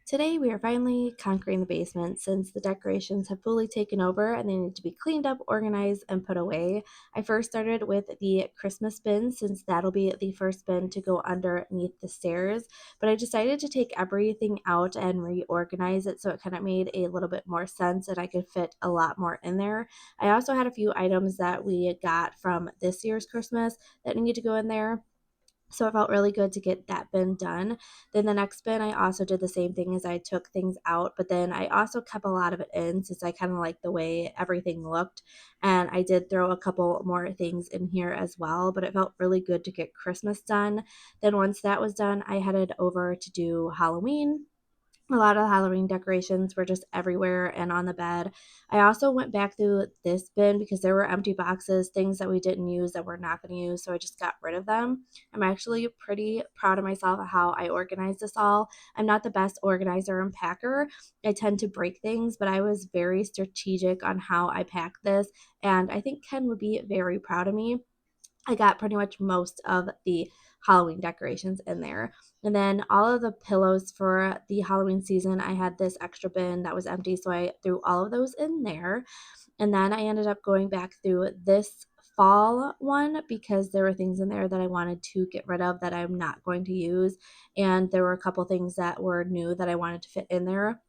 Today, we are finally conquering the basement since the decorations have fully taken over and they need to be cleaned up, organized, and put away. I first started with the Christmas bin since that'll be the first bin to go underneath the stairs. But I decided to take everything out and reorganize it so it kind of made a little bit more sense and I could fit a lot more in there. I also had a few items that we got from this year's Christmas that need to go in there. So it felt really good to get that bin done. Then the next bin, I also did the same thing as I took things out, but then I also kept a lot of it in since I kind of liked the way everything looked. And I did throw a couple more things in here as well, but it felt really good to get Christmas done. Then once that was done, I headed over to do Halloween. A lot of Halloween decorations were just everywhere and on the bed. I also went back through this bin because there were empty boxes, things that we didn't use that we're not going to use, so I just got rid of them. I'm actually pretty proud of myself of how I organized this all. I'm not the best organizer and packer. I tend to break things, but I was very strategic on how I packed this, and I think Ken would be very proud of me. I got pretty much most of the Halloween decorations in there. And then all of the pillows for the Halloween season, I had this extra bin that was empty, so I threw all of those in there. And then I ended up going back through this fall one because there were things in there that I wanted to get rid of that I'm not going to use. And there were a couple things that were new that I wanted to fit in there.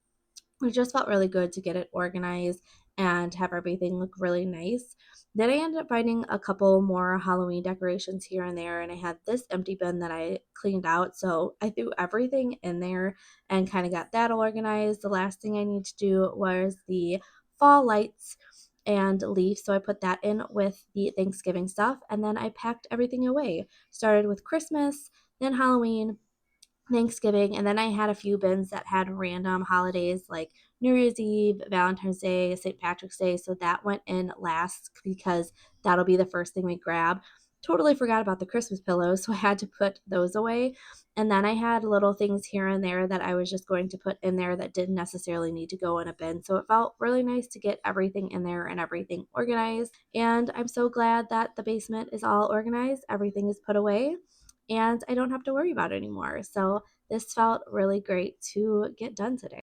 It just felt really good to get it organized and have everything look really nice. Then I ended up finding a couple more Halloween decorations here and there, and I had this empty bin that I cleaned out. So I threw everything in there and kind of got that all organized. The last thing I need to do was the fall lights and leaves. So I put that in with the Thanksgiving stuff, and then I packed everything away. Started with Christmas, then Halloween, Thanksgiving, and then I had a few bins that had random holidays like New Year's Eve, Valentine's Day, St. Patrick's Day. So that went in last because that'll be the first thing we grab. Totally forgot about the Christmas pillows, so I had to put those away. And then I had little things here and there that I was just going to put in there that didn't necessarily need to go in a bin. So it felt really nice to get everything in there and everything organized. And I'm so glad that the basement is all organized, everything is put away, and I don't have to worry about it anymore. So this felt really great to get done today.